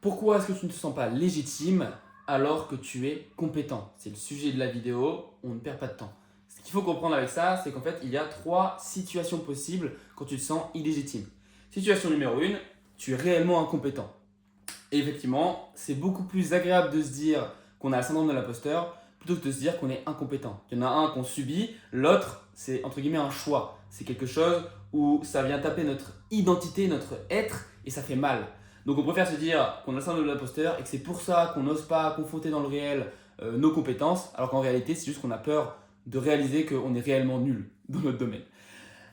Pourquoi est-ce que tu ne te sens pas légitime alors que tu es compétent? C'est le sujet de la vidéo, on ne perd pas de temps. Ce qu'il faut comprendre avec ça, c'est qu'en fait, il y a 3 situations possibles quand tu te sens illégitime. Situation numéro 1, tu es réellement incompétent. Et effectivement, c'est beaucoup plus agréable de se dire qu'on a le syndrome de l'imposteur plutôt que de se dire qu'on est incompétent. Il y en a un qu'on subit, l'autre, c'est entre guillemets un choix. C'est quelque chose où ça vient taper notre identité, notre être, et ça fait mal. Donc on préfère se dire qu'on a le syndrome de l'imposteur et que c'est pour ça qu'on n'ose pas confronter dans le réel nos compétences, alors qu'en réalité, c'est juste qu'on a peur de réaliser qu'on est réellement nul dans notre domaine.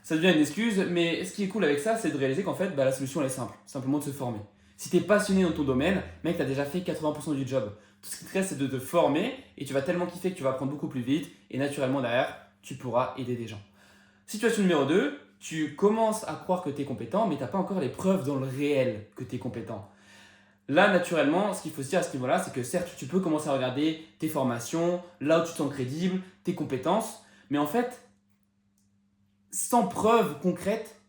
Ça devient une excuse, mais ce qui est cool avec ça, c'est de réaliser qu'en fait, la solution elle est simple, simplement de se former. Si tu es passionné dans ton domaine, mec, tu as déjà fait 80% du job. Tout ce qui te reste, c'est de te former et tu vas tellement kiffer que tu vas apprendre beaucoup plus vite et naturellement derrière, tu pourras aider des gens. Situation numéro 2, tu commences à croire que tu es compétent, mais tu n'as pas encore les preuves dans le réel que tu es compétent. Là, naturellement, ce qu'il faut se dire à ce niveau-là, c'est que certes, tu peux commencer à regarder tes formations, là où tu te sens crédible, tes compétences, mais en fait, sans preuve concrète,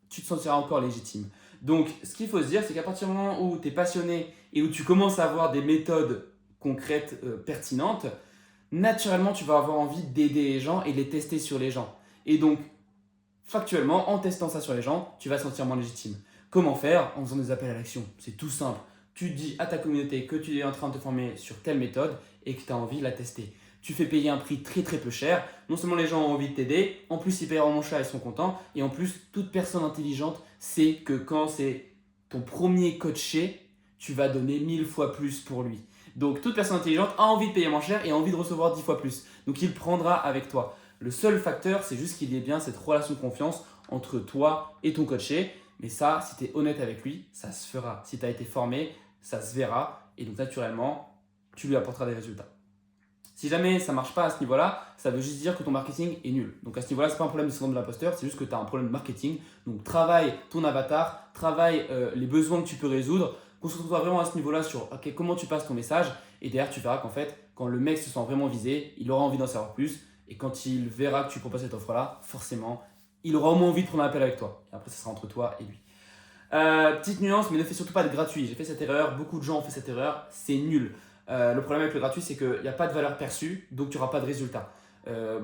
tu te sentiras encore légitime. Donc, ce qu'il faut se dire, c'est qu'à partir du moment où tu es passionné et où tu commences à avoir des méthodes concrètes, pertinentes, naturellement, tu vas avoir envie d'aider les gens et de les tester sur les gens. Et donc, factuellement, en testant ça sur les gens, tu vas te sentir moins légitime. Comment faire? En faisant des appels à l'action. C'est tout simple. Tu dis à ta communauté que tu es en train de te former sur telle méthode et que tu as envie de la tester. Tu fais payer un prix très très peu cher. Non seulement les gens ont envie de t'aider, en plus ils payeront mon chat, ils sont contents. Et en plus, toute personne intelligente sait que quand c'est ton premier coaché, tu vas donner 1000 fois plus pour lui. Donc toute personne intelligente a envie de payer moins cher et a envie de recevoir 10 fois plus. Donc il prendra avec toi. Le seul facteur, c'est juste qu'il y ait bien cette relation de confiance entre toi et ton coaché. Mais ça, si tu es honnête avec lui, ça se fera. Si tu as été formé, ça se verra. Et donc naturellement, tu lui apporteras des résultats. Si jamais ça ne marche pas à ce niveau-là, ça veut juste dire que ton marketing est nul. Donc à ce niveau-là, ce n'est pas un problème de syndrome de l'imposteur, c'est juste que tu as un problème de marketing. Donc travaille ton avatar, travaille les besoins que tu peux résoudre. Concentre-toi vraiment à ce niveau-là sur comment tu passes ton message. Et derrière, tu verras qu'en fait, quand le mec se sent vraiment visé, il aura envie d'en savoir plus. Et quand il verra que tu proposes cette offre-là, forcément, il aura au moins envie de prendre un appel avec toi. Et après, ça sera entre toi et lui. Petite nuance, mais ne fais surtout pas de gratuit. J'ai fait cette erreur, beaucoup de gens ont fait cette erreur, c'est nul. Le problème avec le gratuit, c'est qu'il n'y a pas de valeur perçue, donc tu n'auras pas de résultat.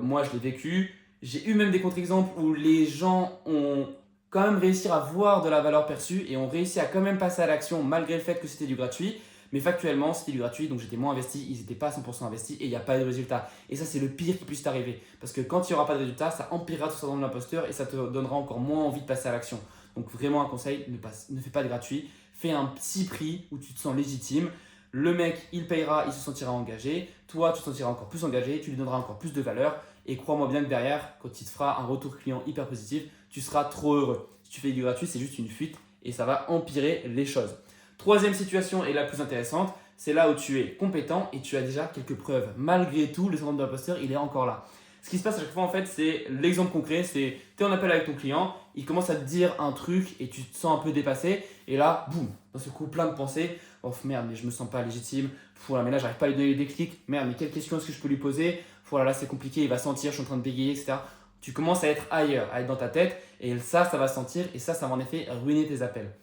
Moi, je l'ai vécu. J'ai eu même des contre-exemples où les gens ont quand même réussi à voir de la valeur perçue et ont réussi à quand même passer à l'action malgré le fait que c'était du gratuit. Mais factuellement, c'était du gratuit, donc j'étais moins investi, ils n'étaient pas à 100% investis et il n'y a pas de résultat. Et ça, c'est le pire qui puisse t'arriver. Parce que quand il n'y aura pas de résultat, ça empirera ton syndrome de l'imposteur et ça te donnera encore moins envie de passer à l'action. Donc vraiment un conseil, ne fais pas de gratuit, fais un petit prix où tu te sens légitime. Le mec, il payera, il se sentira engagé. Toi, tu te sentiras encore plus engagé, tu lui donneras encore plus de valeur. Et crois-moi bien que derrière, quand il te fera un retour client hyper positif, tu seras trop heureux. Si tu fais du gratuit, c'est juste une fuite et ça va empirer les choses. Troisième situation et la plus intéressante, c'est là où tu es compétent et tu as déjà quelques preuves. Malgré tout, le syndrome de l'imposteur, il est encore là. Ce qui se passe à chaque fois, en fait, c'est l'exemple concret, c'est tu es en appel avec ton client, il commence à te dire un truc et tu te sens un peu dépassé. Et là, boum, dans ce coup, plein de pensées. Oh merde, mais je me sens pas légitime. Mais là, j'arrive pas à lui donner des déclics. Merde, mais quelle question est-ce que je peux lui poser? Là, c'est compliqué, il va sentir, je suis en train de bégayer, etc. Tu commences à être ailleurs, à être dans ta tête. Et ça va sentir et ça va en effet ruiner tes appels.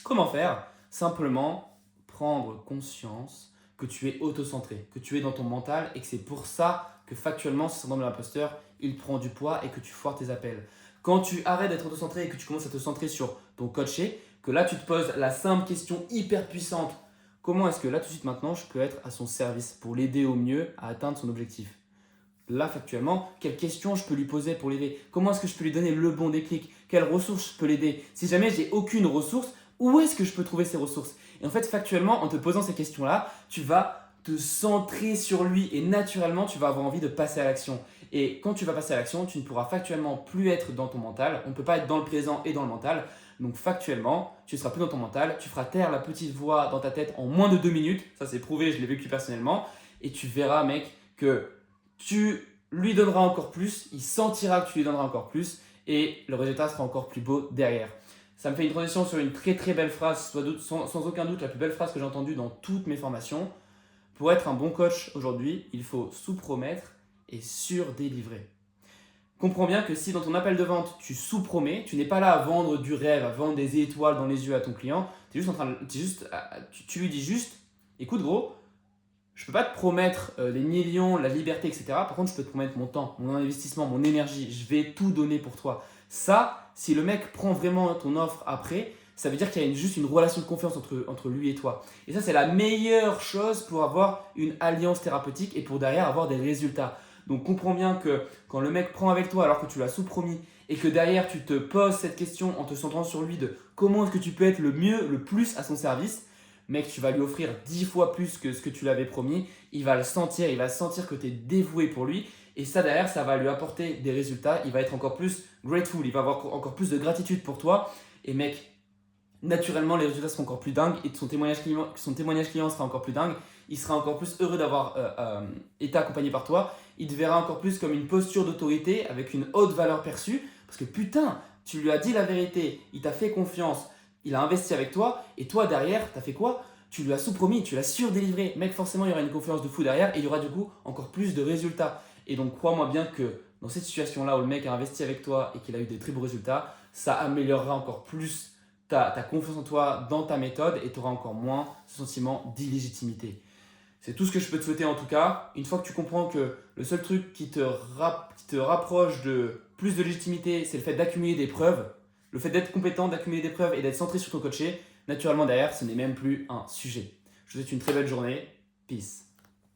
Comment faire? Simplement prendre conscience que tu es autocentré, que tu es dans ton mental et que c'est pour ça que factuellement ce syndrome de l'imposteur, il prend du poids et que tu foires tes appels. Quand tu arrêtes d'être autocentré et que tu commences à te centrer sur ton coaché, que là tu te poses la simple question hyper puissante, comment est-ce que là tout de suite maintenant je peux être à son service pour l'aider au mieux à atteindre son objectif? Là factuellement, quelles questions je peux lui poser pour l'aider? Comment est-ce que je peux lui donner le bon déclic? Quelles ressources je peux l'aider? Si jamais j'ai aucune ressource, où est-ce que je peux trouver ces ressources? Et en fait, factuellement, en te posant ces questions-là, tu vas te centrer sur lui et naturellement, tu vas avoir envie de passer à l'action. Et quand tu vas passer à l'action, tu ne pourras factuellement plus être dans ton mental. On ne peut pas être dans le présent et dans le mental. Donc factuellement, tu ne seras plus dans ton mental. Tu feras taire la petite voix dans ta tête en moins de 2 minutes. Ça, c'est prouvé, je l'ai vécu personnellement. Et tu verras, mec, que tu lui donneras encore plus. Il sentira que tu lui donneras encore plus. Et le résultat sera encore plus beau derrière. Ça me fait une transition sur une très très belle phrase, sans aucun doute la plus belle phrase que j'ai entendue dans toutes mes formations. Pour être un bon coach aujourd'hui, il faut sous-promettre et sur-délivrer. Comprends bien que si dans ton appel de vente, tu sous-promets, tu n'es pas là à vendre du rêve, à vendre des étoiles dans les yeux à ton client, Tu lui dis juste, écoute gros, je peux pas te promettre les millions, la liberté, etc. Par contre, je peux te promettre mon temps, mon investissement, mon énergie. Je vais tout donner pour toi. Ça, si le mec prend vraiment ton offre après, ça veut dire qu'il y a juste une relation de confiance entre lui et toi. Et ça, c'est la meilleure chose pour avoir une alliance thérapeutique et pour derrière avoir des résultats. Donc comprends bien que quand le mec prend avec toi alors que tu l'as sous-promis et que derrière tu te poses cette question en te centrant sur lui de comment est-ce que tu peux être le mieux, le plus à son service, mec, tu vas lui offrir 10 fois plus que ce que tu l'avais promis. Il va le sentir, il va sentir que tu es dévoué pour lui. Et ça, derrière, ça va lui apporter des résultats. Il va être encore plus grateful, il va avoir encore plus de gratitude pour toi. Et mec, naturellement, les résultats seront encore plus dingues et son témoignage client sera encore plus dingue. Il sera encore plus heureux d'avoir été accompagné par toi. Il te verra encore plus comme une posture d'autorité avec une haute valeur perçue. Parce que putain, tu lui as dit la vérité, il t'a fait confiance, il a investi avec toi et toi derrière, t'as fait quoi? Tu lui as sous-promis, tu l'as surdélivré. Mec, forcément, il y aura une confiance de fou derrière et il y aura du coup encore plus de résultats. Et donc, crois-moi bien que dans cette situation-là où le mec a investi avec toi et qu'il a eu des très beaux résultats, ça améliorera encore plus ta confiance en toi dans ta méthode et tu auras encore moins ce sentiment d'illégitimité. C'est tout ce que je peux te souhaiter en tout cas. Une fois que tu comprends que le seul truc qui te rapproche de plus de légitimité, c'est le fait d'accumuler des preuves, le fait d'être compétent, d'accumuler des preuves et d'être centré sur ton coaché, naturellement derrière, ce n'est même plus un sujet. Je te souhaite une très belle journée. Peace.